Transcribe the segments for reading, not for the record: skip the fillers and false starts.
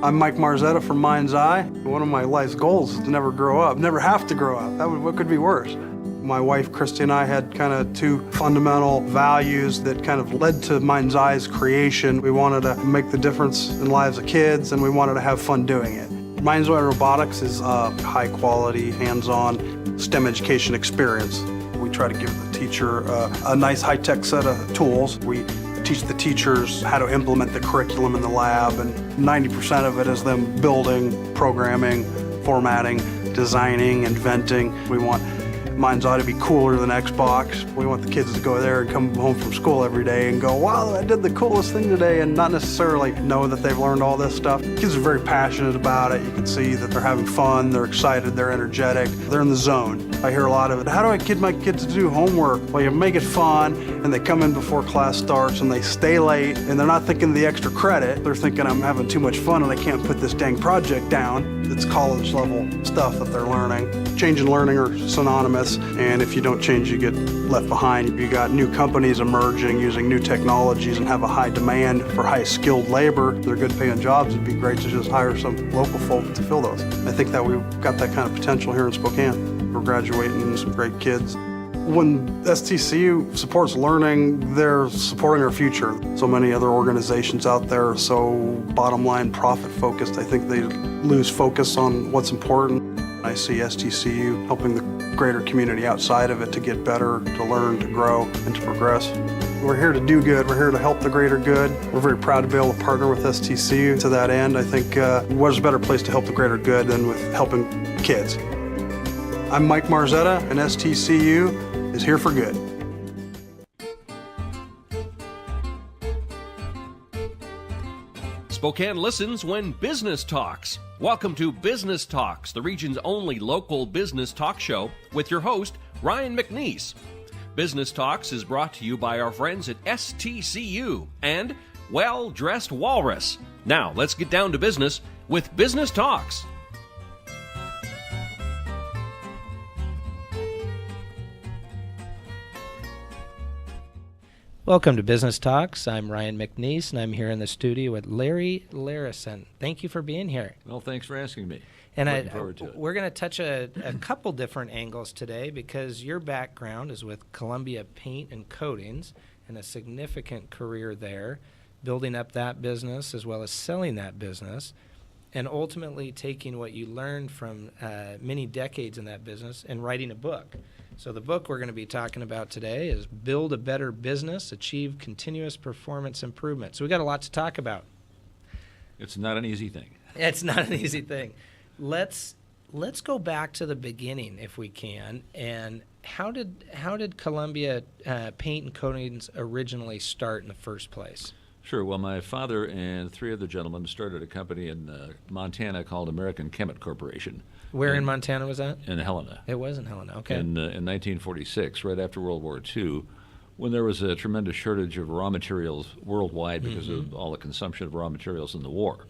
I'm Mike Marzetta from Mind's Eye. One of my life's goals is to never grow up, never have to grow up. What could be worse? My wife, Christy, and I had kind of two fundamental values that kind of led to Mind's Eye's creation. We wanted to make the difference in the lives of kids, and we wanted to have fun doing it. Mind's Eye Robotics is a high-quality, hands-on STEM education experience. We try to give the teacher a nice high-tech set of tools. We teach the teachers how to implement the curriculum in the lab, and 90% of it is them building, programming, formatting, designing, inventing. We want Mind's Eye to be cooler than Xbox. We want the kids to go there and come home from school every day and go, wow, I did the coolest thing today, and not necessarily know that they've learned all this stuff. Kids are very passionate about it. You can see that they're having fun, they're excited, they're energetic, they're in the zone. I hear a lot of it. How do I get my kids to do homework? Well, you make it fun, and they come in before class starts, and they stay late, and they're not thinking the extra credit. They're thinking, I'm having too much fun, and I can't put this dang project down. It's college-level stuff that they're learning. Change and learning are synonymous, and if you don't change, you get left behind. You got new companies emerging using new technologies and have a high demand for high-skilled labor. They're good-paying jobs. It'd be great to just hire some local folk to fill those. I think that we've got that kind of potential here in Spokane. We're graduating some great kids. When STCU supports learning, they're supporting our future. So many other organizations out there are so bottom line profit focused, I think they lose focus on what's important. I see STCU helping the greater community outside of it to get better, to learn, to grow, and to progress. We're here to do good. We're here to help the greater good. We're very proud to be able to partner with STCU to that end. I think what's a better place to help the greater good than with helping kids? I'm Mike Marzetta, and STCU is here for good. Spokane listens when business talks. Welcome to Business Talks, the region's only local business talk show with your host, Ryan McNeese. Business Talks is brought to you by our friends at STCU and Well Dressed Walrus. Now, let's get down to business with Business Talks. Welcome to Business Talks. I'm Ryan McNeese, and I'm here in the studio with Larry Larison. Thank you for being here. Well, thanks for asking me. And Looking forward to it. We're going to touch a couple different angles today because your background is with Columbia Paint and Coatings and a significant career there, building up that business as well as selling that business, and ultimately taking what you learned from many decades in that business and writing a book. So the book we're going to be talking about today is Build a Better Business, Achieve Continuous Performance Improvement. So we got a lot to talk about. It's not an easy thing. It's not an easy thing. Let's go back to the beginning if we can. And how did Columbia Paint and Coatings originally start in the first place? Sure. Well, my father and three other gentlemen started a company in Montana called American Chemet Corporation. Where in Montana was that? In Helena. It was in Helena, okay. In 1946, right after World War II, when there was a tremendous shortage of raw materials worldwide because of all the consumption of raw materials in the war.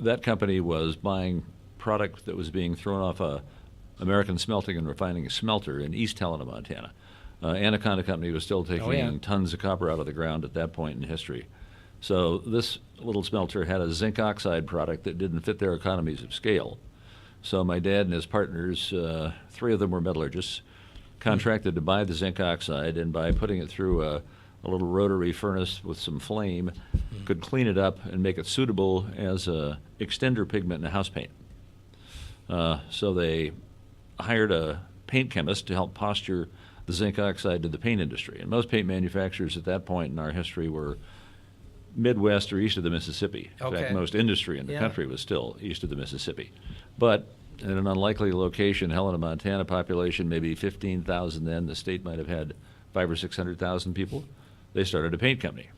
That company was buying product that was being thrown off a American Smelting and Refining smelter in East Helena, Montana. Anaconda Company was still taking tons of copper out of the ground at that point in history. So this little smelter had a zinc oxide product that didn't fit their economies of scale. So my dad and his partners, three of them were metallurgists, contracted to buy the zinc oxide, and by putting it through a little rotary furnace with some flame, could clean it up and make it suitable as a extender pigment in a house paint. So they hired a paint chemist to help posture the zinc oxide to the paint industry. And most paint manufacturers at that point in our history were Midwest or east of the Mississippi. In fact, most industry in the country was still east of the Mississippi. But in an unlikely location, Helena, Montana, population maybe 15,000 then, the state might have had 500,000 or 600,000 people. They started a paint company,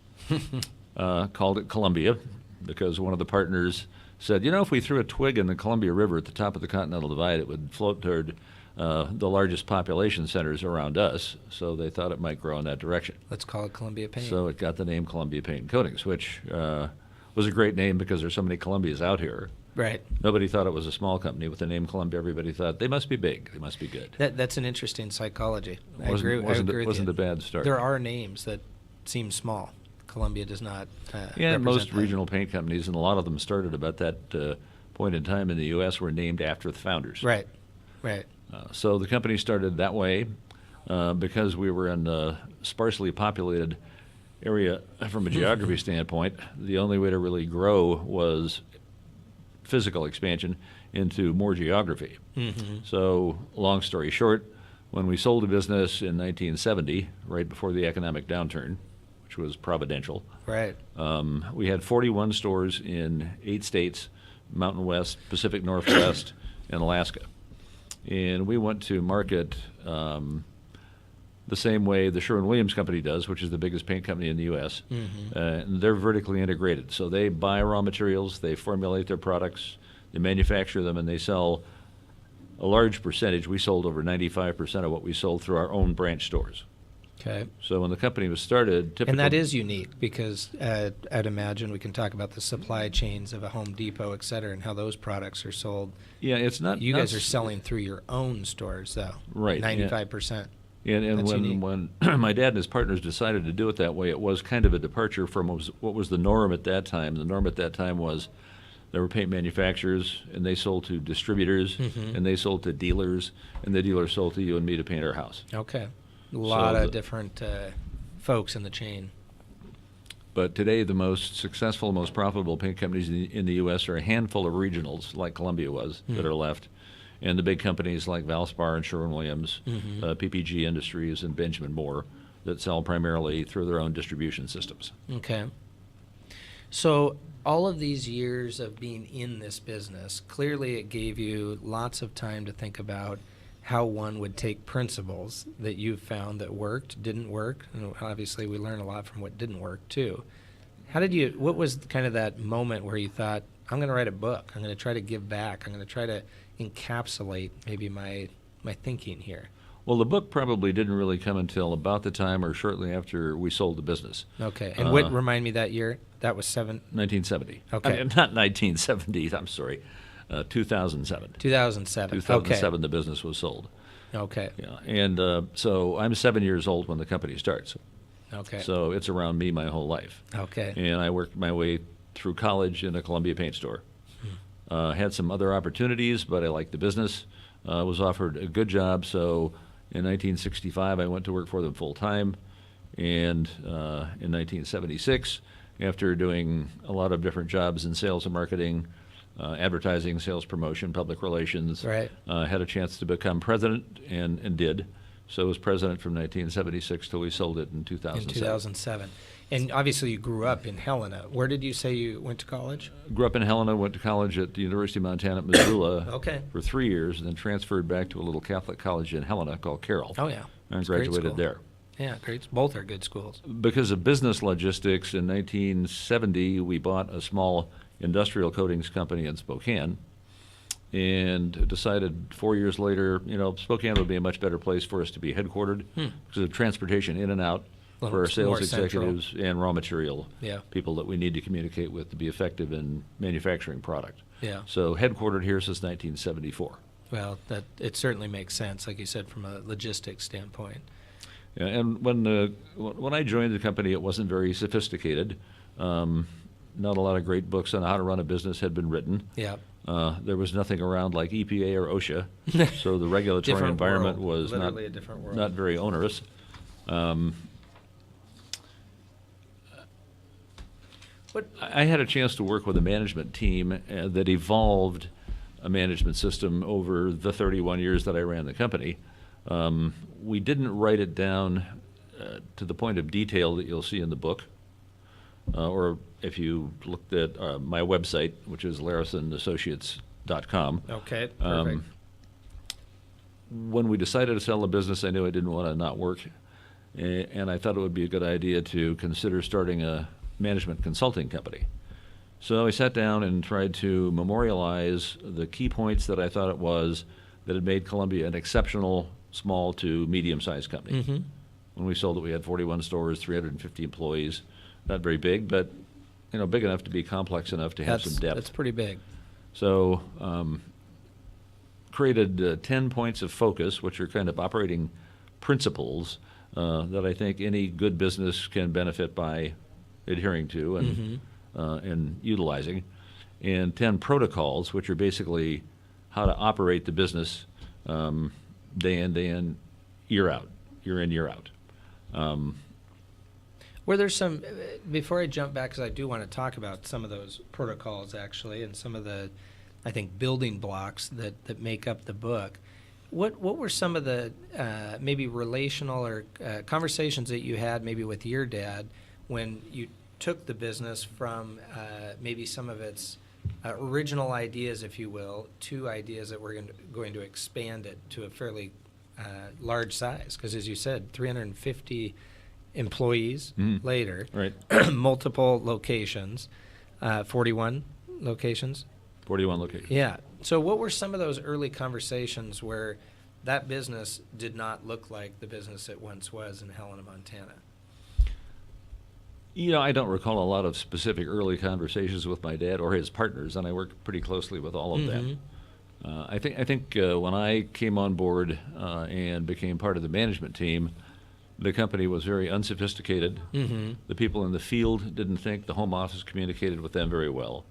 called it Columbia, because one of the partners said, you know, if we threw a twig in the Columbia River at the top of the Continental Divide, it would float toward the largest population centers around us, so they thought it might grow in that direction. Let's call it Columbia Paint. So it got the name Columbia Paint and Coatings, which was a great name because there's so many Columbias out here. Right. Nobody thought it was a small company with the name Columbia. Everybody thought they must be big, they must be good. That's an interesting psychology. I agree with wasn't you. a bad start. There are names that seem small. Columbia does not Yeah, represent most that. regional paint companies, and a lot of them started about that point in time in the U.S., were named after the founders. Right, right. So the company started that way because we were in a sparsely populated area from a geography standpoint. The only way to really grow was physical expansion into more geography. So long story short, when we sold the business in 1970, right before the economic downturn, which was providential, Right. we had 41 stores in 8 states, Mountain West, Pacific Northwest, and Alaska. And we went to market the same way the Sherwin-Williams Company does, which is the biggest paint company in the U.S. And they're vertically integrated. So they buy raw materials, they formulate their products, they manufacture them, and they sell a large percentage. We sold over 95% of what we sold through our own branch stores. Okay. So when the company was started, typical... And that is unique because I'd imagine we can talk about the supply chains of a Home Depot, et cetera, and how those products are sold. Yeah, it's not... You guys are selling through your own stores, though. Right. 95%. And That's unique. when my dad and his partners decided to do it that way, it was kind of a departure from what was the norm at that time. The norm at that time was there were paint manufacturers, and they sold to distributors, and they sold to dealers, and the dealers sold to you and me to paint our house. Okay. A lot of different folks in the chain. But today, the most successful, most profitable paint companies in the U.S. are a handful of regionals, like Columbia was, that are left. And the big companies like Valspar and Sherwin-Williams, PPG Industries, and Benjamin Moore that sell primarily through their own distribution systems. Okay. So all of these years of being in this business, clearly it gave you lots of time to think about how one would take principles that you've found that worked, didn't work. And obviously, we learn a lot from what didn't work, too. What was kind of that moment where you thought, I'm going to write a book. I'm going to try to give back. I'm going to try to encapsulate maybe my thinking here. Well, the book probably didn't really come until about the time or shortly after we sold the business. Okay. And what remind me that year? That was 1970. Okay. I mean, not 1970, I'm sorry. 2007. 2007. 2007, Okay. the business was sold. Okay. Yeah, and so I'm 7 years old when the company starts. Okay. So it's around me my whole life. Okay. And I worked my way through college in a Columbia paint store. Had some other opportunities, but I liked the business. Was offered a good job, so in 1965 I went to work for them full time. And in 1976, after doing a lot of different jobs in sales and marketing, advertising, sales promotion, public relations, Right. Had a chance to become president and did. So was president from 1976 till we sold it in 2007. In 2007. And obviously you grew up in Helena. Where did you say you went to college? Grew up in Helena, went to college at the University of Montana at Missoula Okay. for 3 years, and then transferred back to a little Catholic college in Helena called Carroll. Oh, yeah. And It's a great graduated school. there. Yeah, great. Both are good schools. Because of business logistics, in 1970 we bought a small industrial coatings company in Spokane, and decided 4 years later, Spokane would be a much better place for us to be headquartered because of transportation in and out Well, for our it's more sales executives and raw material Yeah. people that we need to communicate with to be effective in manufacturing product. Yeah. So headquartered here since 1974. Well, it certainly makes sense, like you said, from a logistics standpoint. Yeah, and when I joined the company, it wasn't very sophisticated. Not a lot of great books on how to run a business had been written. Yeah. There was nothing around like EPA or OSHA, so the regulatory Different environment world. was Literally a different world. not very onerous. I had a chance to work with a management team that evolved a management system over the 31 years that I ran the company. We didn't write it down to the point of detail that you'll see in the book, or if you looked at my website, which is LarisonAssociates.com. Okay, perfect. When we decided to sell the business, I knew I didn't want to not work, and I thought it would be a good idea to consider starting a management consulting company. So I sat down and tried to memorialize the key points that I thought it was that had made Columbia an exceptional small to medium-sized company. Mm-hmm. When we sold it, we had 41 stores, 350 employees. Not very big, but big enough to be complex enough to have some depth. That's pretty big. So created 10 points of focus, which are kind of operating principles that I think any good business can benefit by adhering to and utilizing, and 10 protocols, which are basically how to operate the business day in, year out, year in, year out. Were there some, before I jump back, because I do want to talk about some of those protocols actually, and some of the, I think, building blocks that make up the book. What were some of the maybe relational or conversations that you had maybe with your dad when you took the business from maybe some of its original ideas, if you will, to ideas that were going to expand it to a fairly large size? Because as you said, 350 employees later, Right. multiple locations, 41 locations. 41 locations. Yeah. So what were some of those early conversations where that business did not look like the business it once was in Helena, Montana? I don't recall a lot of specific early conversations with my dad or his partners, and I worked pretty closely with all of them. I think when I came on board and became part of the management team, the company was very unsophisticated. The people in the field didn't think. The home office communicated with them very well.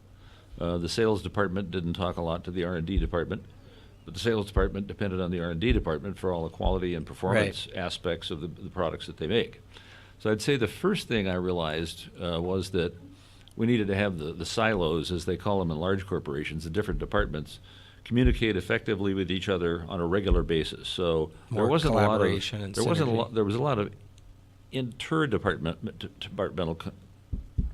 The sales department didn't talk a lot to the R&D department, but the sales department depended on the R&D department for all the quality and performance aspects of the products that they make. So I'd say the first thing I realized was that we needed to have the silos, as they call them in large corporations, the different departments, communicate effectively with each other on a regular basis. So there wasn't collaboration and synergy. there was a lot of departmental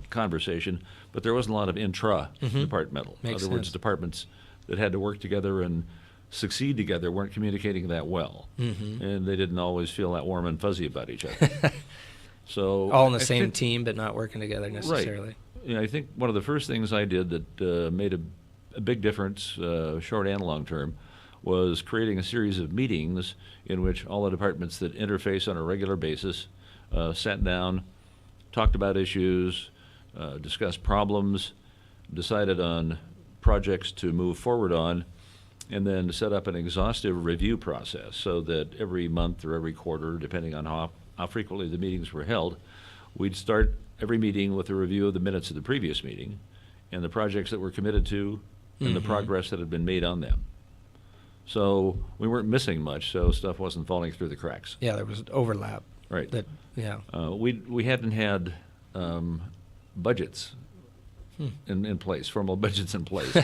conversation, but there wasn't a lot of intra-departmental. In other words, departments that had to work together and succeed together weren't communicating that well, and they didn't always feel that warm and fuzzy about each other. So all in the same team, but not working together necessarily. Right. I think one of the first things I did that made a big difference, short and long term, was creating a series of meetings in which all the departments that interface on a regular basis sat down, talked about issues, discussed problems, decided on projects to move forward on, and then set up an exhaustive review process so that every month or every quarter, depending on how frequently the meetings were held, we'd start every meeting with a review of the minutes of the previous meeting and the projects that we're committed to and the progress that had been made on them. So we weren't missing much, so stuff wasn't falling through the cracks. Yeah, there was overlap. Right. Yeah. We hadn't had budgets in place, formal budgets in place.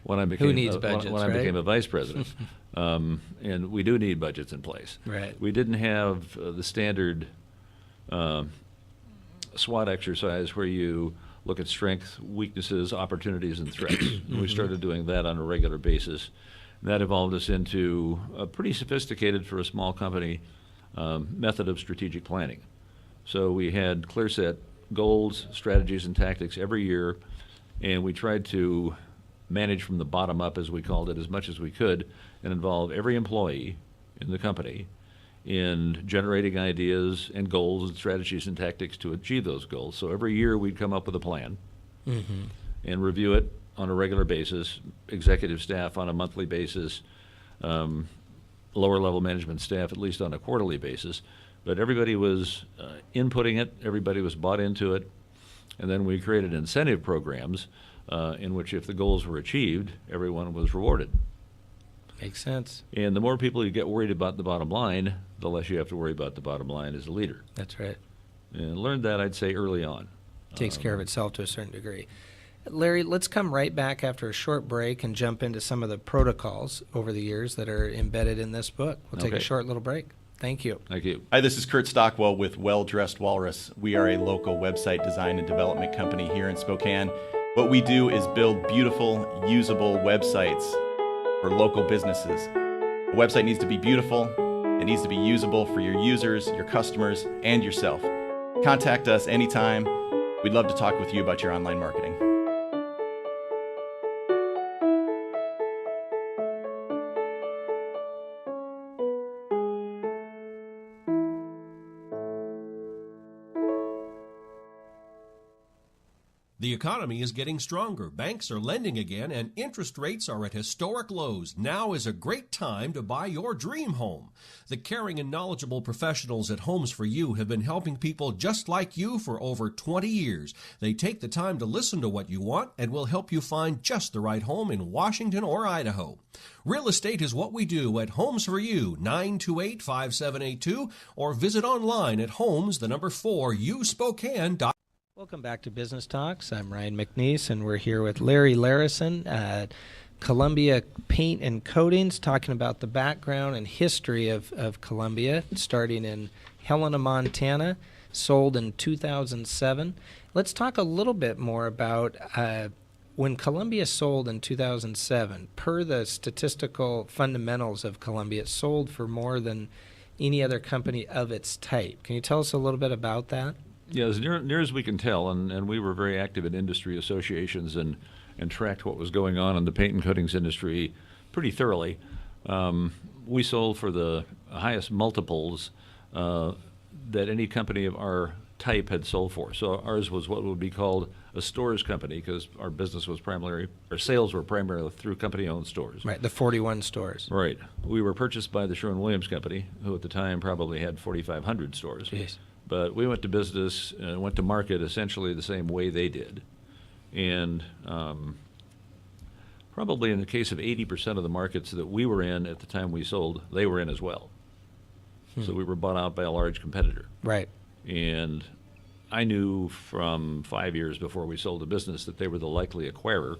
When I became, Who needs budgets, when I became a vice president. And we do need budgets in place. Right. We didn't have the standard SWOT exercise where you look at strengths, weaknesses, opportunities, and threats. We started doing that on a regular basis. And that evolved us into a pretty sophisticated, for a small company, method of strategic planning. So we had clear set goals, strategies, and tactics every year, and we tried to manage from the bottom up, as we called it, as much as we could, and involve every employee in the company in generating ideas and goals and strategies and tactics to achieve those goals. So every year we'd come up with a plan and review it on a regular basis, executive staff on a monthly basis, lower level management staff at least on a quarterly basis. But everybody was inputting it, everybody was bought into it, and then we created incentive programs in which if the goals were achieved, everyone was rewarded. Makes sense. And the more people you get worried about the bottom line, the less you have to worry about the bottom line as a leader. That's right. And learned that, I'd say, early on. Takes care of itself to a certain degree. Larry, let's come right back after a short break and jump into some of the protocols over the years that are embedded in this book. We'll take a short little break. Thank you. Thank you. Hi, this is Kurt Stockwell with Well Dressed Walrus. We are a local website design and development company here in Spokane. What we do is build beautiful, usable websites for local businesses. A website needs to be beautiful, it needs to be usable for your users, your customers, and yourself. Contact us anytime. We'd love to talk with you about your online marketing. The economy is getting stronger, banks are lending again, and interest rates are at historic lows. Now is a great time to buy your dream home. The caring and knowledgeable professionals at Homes for You have been helping people just like you for over 20 years. They take the time to listen to what you want and will help you find just the right home in Washington or Idaho. Real estate is what we do at Homes for You, 928-5782, or visit online at homes4uspokane.com. Welcome back to Business Talks. I'm Ryan McNeese, and we're here with Larry Larison at Columbia Paint and Coatings, talking about the background and history of Columbia, starting in Helena, Montana, sold in 2007. Let's talk a little bit more about when Columbia sold in 2007. Per the statistical fundamentals of Columbia, it sold for more than any other company of its type. Can you tell us a little bit about that? Yeah, as near as we can tell, and we were very active in industry associations and tracked what was going on in the paint and coatings industry pretty thoroughly. We sold for the highest multiples that any company of our type had sold for. So ours was what would be called a stores company, because our business was our sales were primarily through company-owned stores. Right, the 41 stores. Right. We were purchased by the Sherwin-Williams Company, who at the time probably had 4,500 stores. Jeez. But we went to business and went to market essentially the same way they did. And probably in the case of 80% of the markets that we were in at the time we sold, they were in as well. So we were bought out by a large competitor. Right. And I knew from 5 years before we sold the business that they were the likely acquirer,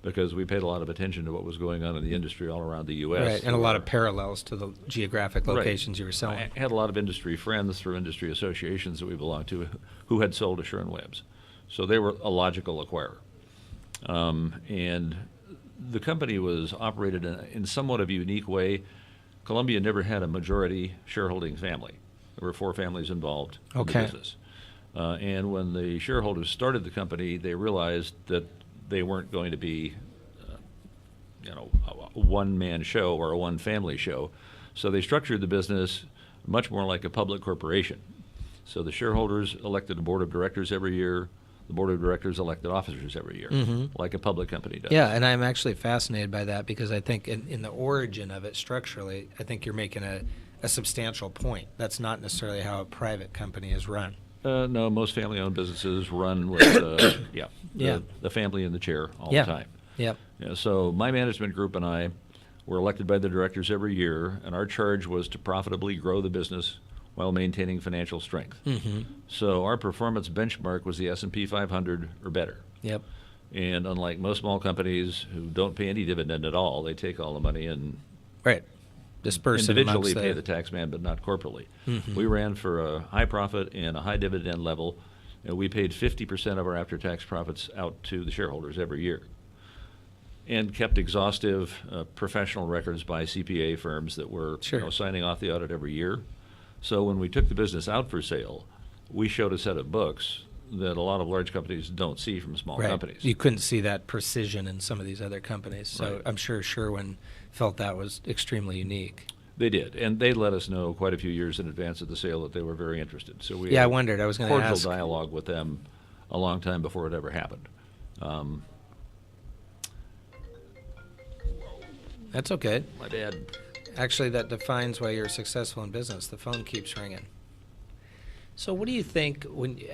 because we paid a lot of attention to what was going on in the industry all around the U.S. Right, and a lot of parallels to the geographic locations you were selling. I had a lot of industry friends through industry associations that we belonged to who had sold to Sherwin-Williams. So they were a logical acquirer. And the company was operated in somewhat of a unique way. Columbia never had a majority shareholding family. There were 4 families involved in the business. And when the shareholders started the company, they realized that they weren't going to be, a one-man show or a one-family show. So they structured the business much more like a public corporation. So the shareholders elected a board of directors every year. The board of directors elected officers every year, like a public company does. Yeah, and I'm actually fascinated by that, because I think in the origin of it structurally, I think you're making a substantial point. That's not necessarily how a private company is run. No, most family-owned businesses run with the family in the chair all the time. Yep. Yeah, so my management group and I were elected by the directors every year, and our charge was to profitably grow the business while maintaining financial strength. So our performance benchmark was the S&P 500 or better. Yep. And unlike most small companies who don't pay any dividend at all, they take all the money and disperse individually pay the tax man, but not corporately. We ran for a high profit and a high dividend level, and we paid 50% of our after-tax profits out to the shareholders every year, and kept exhaustive professional records by CPA firms that were signing off the audit every year. So when we took the business out for sale, we showed a set of books that a lot of large companies don't see from small companies. You couldn't see that precision in some of these other companies. So I'm sure Sherwin felt that was extremely unique. They did, and they let us know quite a few years in advance of the sale that they were very interested. So we I wondered. I was going to ask. Cordial dialogue with them a long time before it ever happened. That's okay. My bad. Actually, that defines why you're successful in business. The phone keeps ringing. So what do you think,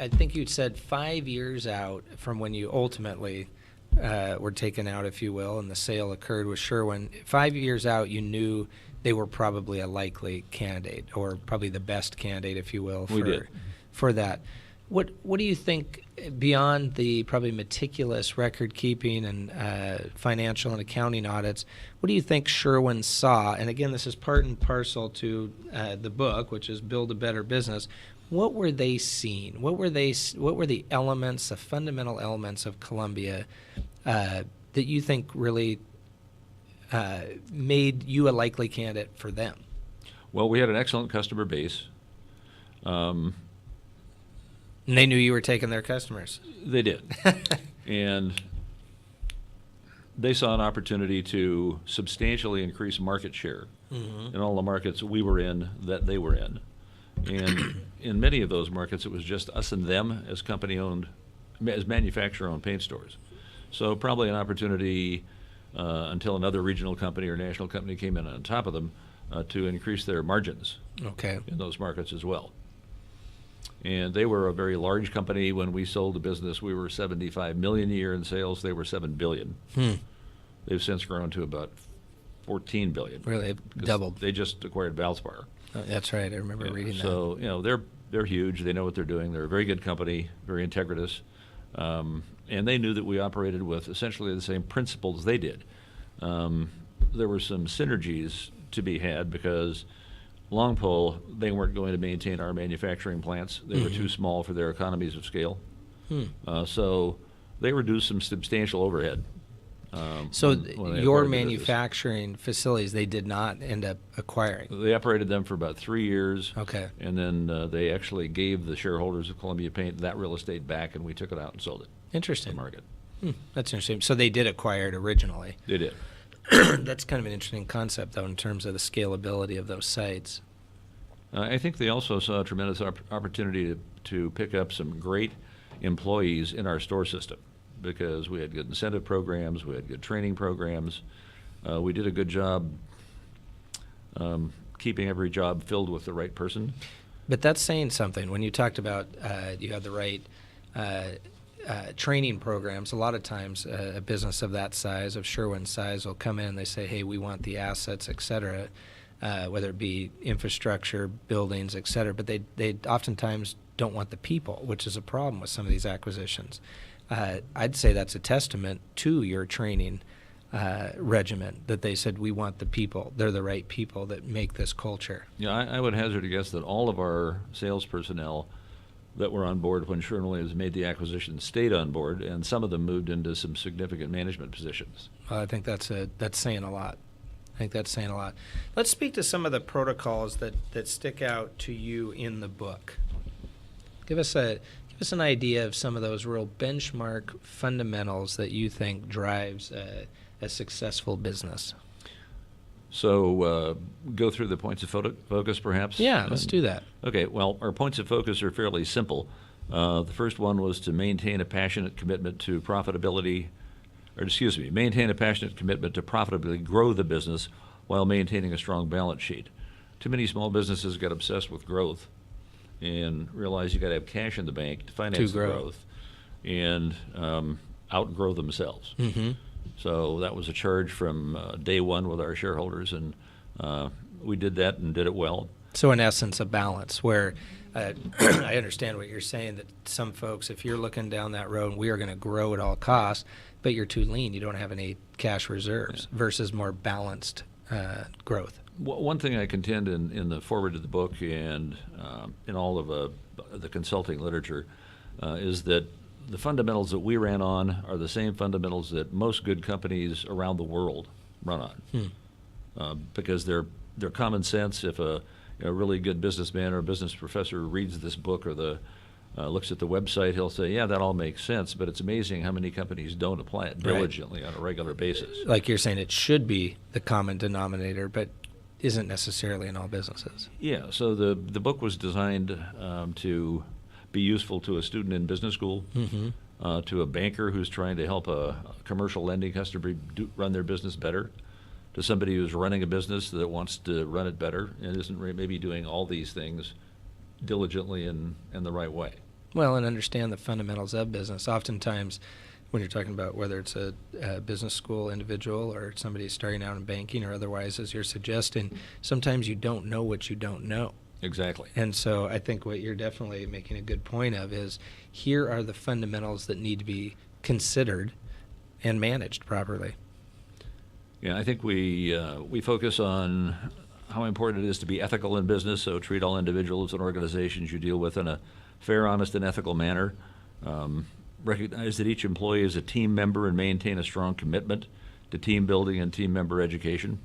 I think you said 5 years out from when you ultimately were taken out, if you will, and the sale occurred with Sherwin. 5 years out, you knew they were probably a likely candidate, or probably the best candidate, if you will, for that. What do you think, beyond the probably meticulous record keeping and financial and accounting audits, what do you think Sherwin saw? And again, this is part and parcel to the book, which is Build a Better Business. What were they seeing? What were the elements, the fundamental elements of Columbia that you think really made you a likely candidate for them? Well, we had an excellent customer base. And they knew you were taking their customers. They did. And they saw an opportunity to substantially increase market share in all the markets we were in that they were in. And in many of those markets, it was just us and them as company-owned as manufacturer-owned paint stores. So probably an opportunity until another regional company or national company came in on top of them to increase their margins in those markets as well. And they were a very large company. When we sold the business, we were $75 million a year in sales. They were $7 billion. They've since grown to about $14 billion. Really, doubled. They just acquired Valspar. Oh, that's right. I remember reading that. So they're huge. They know what they're doing. They're a very good company, very integritous, and they knew that we operated with essentially the same principles they did. There were some synergies to be had because Longpole, they weren't going to maintain our manufacturing plants. They were too small for their economies of scale. So they reduced some substantial overhead. So when they your acquired the business. manufacturing facilities, they did not end up acquiring? They operated them for about 3 years. Okay. And then they actually gave the shareholders of Columbia Paint that real estate back, and we took it out and sold it to Interesting. the market. That's interesting. So they did acquire it originally. They did. That's kind of an interesting concept, though, in terms of the scalability of those sites. I think they also saw a tremendous opportunity to pick up some great employees in our store system because we had good incentive programs, we had good training programs. We did a good job keeping every job filled with the right person. But that's saying something. When you talked about you had the right training programs, a lot of times a business of that size, of Sherwin's size, will come in and they say, hey, we want the assets, et cetera, whether it be infrastructure, buildings, et cetera, but they oftentimes don't want the people, which is a problem with some of these acquisitions. I'd say that's a testament to your training regimen, that they said, we want the people. They're the right people that make this culture. Yeah, I would hazard a guess that all of our sales personnel that were on board when Sherwin-Williams made the acquisition stayed on board, and some of them moved into some significant management positions. I think that's saying a lot. Let's speak to some of the protocols that stick out to you in the book. Give us an idea of some of those real benchmark fundamentals that you think drives a successful business. So go through the points of focus, perhaps? Yeah, let's do that. Okay, well, our points of focus are fairly simple. The first one was to maintain a passionate commitment to maintain a passionate commitment to profitably grow the business while maintaining a strong balance sheet. Too many small businesses get obsessed with growth and realize you got to have cash in the bank to finance the growth and outgrow themselves. So that was a charge from day one with our shareholders, and we did that and did it well. So in essence, a balance where I understand what you're saying, that some folks, if you're looking down that road, we are going to grow at all costs, but you're too lean, you don't have any cash reserves, versus more balanced growth. One thing I contend in the foreword of the book and in all of the consulting literature is that the fundamentals that we ran on are the same fundamentals that most good companies around the world run on, because they're common sense. If a really good businessman or a business professor reads this book or looks at the website, he'll say, yeah, that all makes sense, but it's amazing how many companies don't apply it diligently on a regular basis. Like you're saying, it should be the common denominator, but isn't necessarily in all businesses. Yeah, so the book was designed to be useful to a student in business school, to a banker who's trying to help a commercial lending customer run their business better, to somebody who's running a business that wants to run it better and isn't maybe doing all these things diligently and the right way. Well, and understand the fundamentals of business. Oftentimes, when you're talking about whether it's a business school individual or somebody starting out in banking or otherwise, as you're suggesting, sometimes you don't know what you don't know. Exactly. And so I think what you're definitely making a good point of is here are the fundamentals that need to be considered and managed properly. Yeah, I think we focus on how important it is to be ethical in business, so treat all individuals and organizations you deal with in a fair, honest, and ethical manner. Recognize that each employee is a team member and maintain a strong commitment to team building and team member education.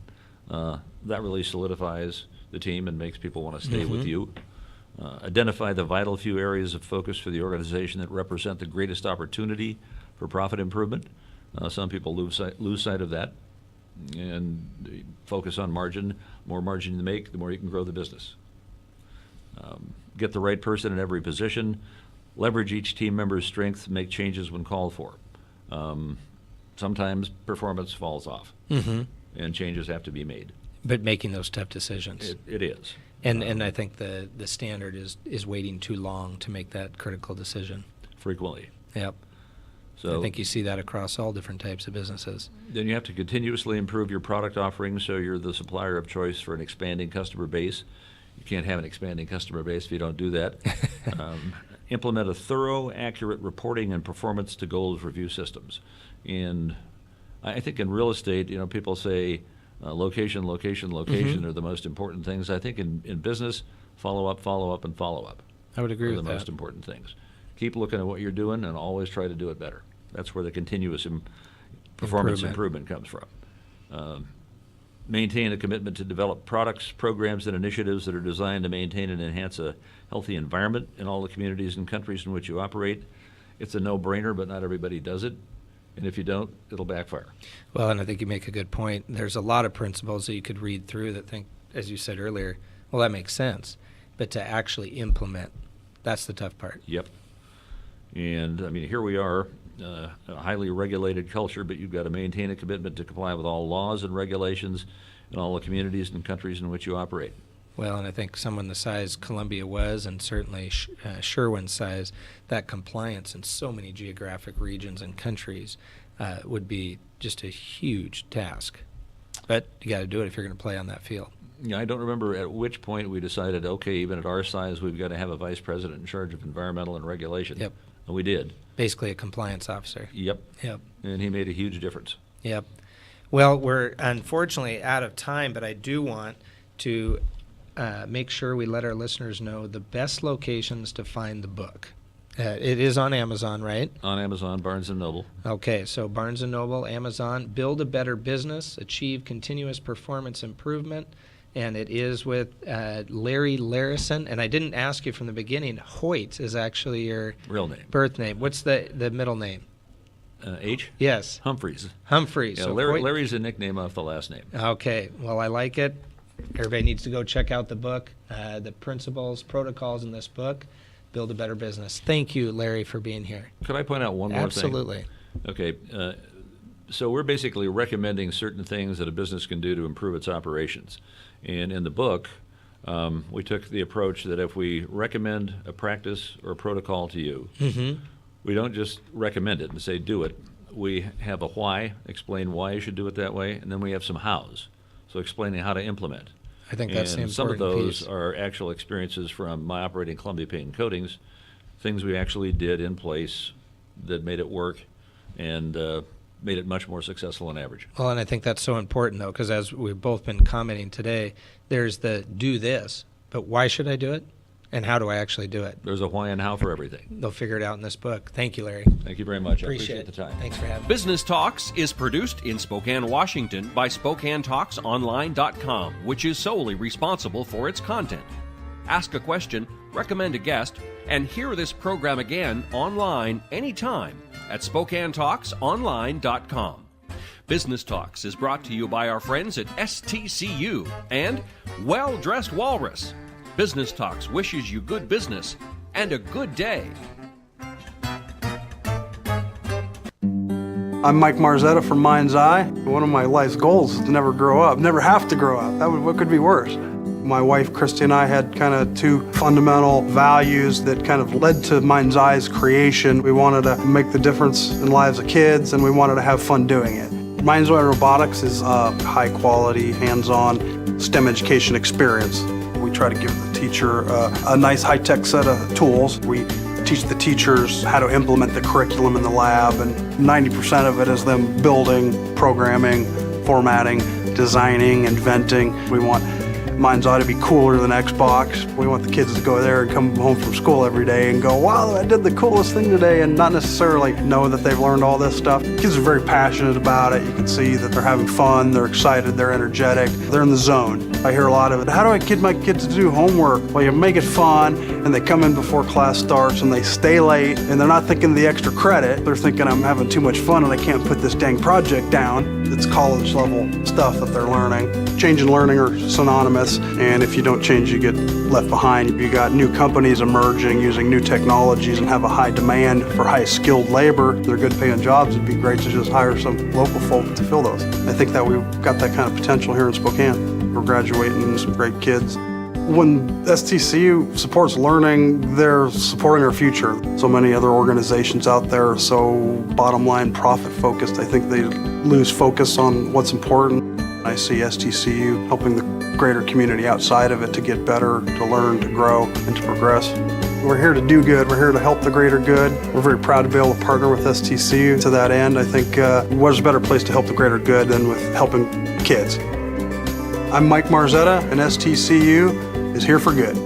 That really solidifies the team and makes people want to stay with you. Identify the vital few areas of focus for the organization that represent the greatest opportunity for profit improvement. Some people lose sight of that and focus on margin. The more margin you make, the more you can grow the business. Get the right person in every position. leverage each team member's strengths, make changes when called for. Sometimes performance falls off, and changes have to be made. But making those tough decisions. It is. And I think the standard is waiting too long to make that critical decision. Frequently. Yep. So I think you see that across all different types of businesses. then you have to continuously improve your product offerings so you're the supplier of choice for an expanding customer base. You can't have an expanding customer base if you don't do that. Implement a thorough, accurate reporting and performance to goals review systems. And I think in real estate, people say location are the most important things. I think in business, follow up, and follow up. I would agree are with the that. most important things. Keep looking at what you're doing and always try to do it better. That's where the continuous performance improvement comes from. Maintain a commitment to develop products, programs, and initiatives that are designed to maintain and enhance a healthy environment in all the communities and countries in which you operate. It's a no-brainer, but not everybody does it. And if you don't, it'll backfire. Well, and I think you make a good point. There's a lot of principles that you could read through that think, as you said earlier, well, that makes sense. But to actually implement, that's the tough part. Yep. And, here we are, a highly regulated culture, but you've got to maintain a commitment to comply with all laws and regulations in all the communities and countries in which you operate. Well, and I think someone the size Columbia was, and certainly Sherwin's size, that compliance in so many geographic regions and countries would be just a huge task. But you got to do it if you're going to play on that field. Yeah, I don't remember at which point we decided, okay, even at our size, we've got to have a vice president in charge of environmental and regulation. Yep. And we did. Basically a compliance officer. Yep. Yep. And he made a huge difference. Yep. Well, we're unfortunately out of time, but I do want to make sure we let our listeners know the best locations to find the book. It is on Amazon, right? On Amazon, Barnes & Noble. Okay, so Barnes & Noble, Amazon, Build a Better Business, Achieve Continuous Performance Improvement, and it is with Larry Larison. And I didn't ask you from the beginning, Hoyt is actually your Real name. birth name. What's the middle name? H? Yes. Humphreys. Humphreys. Yeah, So Larry's a nickname off the last name. Okay, well, I like it. Everybody needs to go check out the book, the principles, protocols in this book, Build a Better Business. Thank you, Larry, for being here. Could I point out one more thing? Absolutely. Okay, so we're basically recommending certain things that a business can do to improve its operations. And in the book, we took the approach that if we recommend a practice or a protocol to you, we don't just recommend it and say do it. We have a why, explain why you should do it that way, and then we have some hows, so explaining how to implement. I think that's the And some of important those piece. are actual experiences from my operating Columbia Paint and Coatings, things we actually did in place that made it work and made it much more successful on average. Well, and I think that's so important, though, because as we've both been commenting today, there's the do this, but why should I do it? And how do I actually do it? There's a why and how for everything. They'll figure it out in this book. Thank you, Larry. Thank you very much. I Appreciate appreciate the time. Thanks for having me. Business Talks is produced in Spokane, Washington by SpokaneTalksOnline.com, which is solely responsible for its content. Ask a question, recommend a guest, and hear this program again online anytime at SpokaneTalksOnline.com. Business Talks is brought to you by our friends at STCU and Well Dressed Walrus. Business Talks wishes you good business and a good day. I'm Mike Marzetta from Mind's Eye. One of my life's goals is to never grow up, never have to grow up. What could be worse? My wife, Christy, and I had kind of two fundamental values that kind of led to Mind's Eye's creation. We wanted to make the difference in lives of kids, and we wanted to have fun doing it. Mind's Eye Robotics is a high-quality, hands-on STEM education experience. We try to give the teacher a nice high-tech set of tools. We teach the teachers how to implement the curriculum in the lab, and 90% of it is them building, programming, formatting, designing, inventing. We want Mind's Eye to be cooler than Xbox. We want the kids to go there and come home from school every day and go, wow, I did the coolest thing today, and not necessarily know that they've learned all this stuff. Kids are very passionate about it. You can see that they're having fun, they're excited, they're energetic, they're in the zone. I hear a lot of it. How do I get my kids to do homework? Well, you make it fun, and they come in before class starts, and they stay late, and they're not thinking the extra credit. They're thinking I'm having too much fun, and I can't put this dang project down. It's college level stuff that they're learning. change and learning are synonymous, and if you don't change, you get left behind. You got new companies emerging using new technologies and have a high demand for high skilled labor. They're good paying jobs. It'd be great to just hire some local folk to fill those. I think that we've got that kind of potential here in Spokane. We're graduating some great kids. When STCU supports learning, they're supporting our future. So many other organizations out there are so bottom line profit focused. I think they lose focus on what's important. I see STCU helping the greater community outside of it to get better, to learn, to grow, and to progress. We're here to do good. We're here to help the greater good. We're very proud to be able to partner with STCU to that end. I think what's a better place to help the greater good than with helping kids? I'm Mike Marzetta, and STCU is here for good.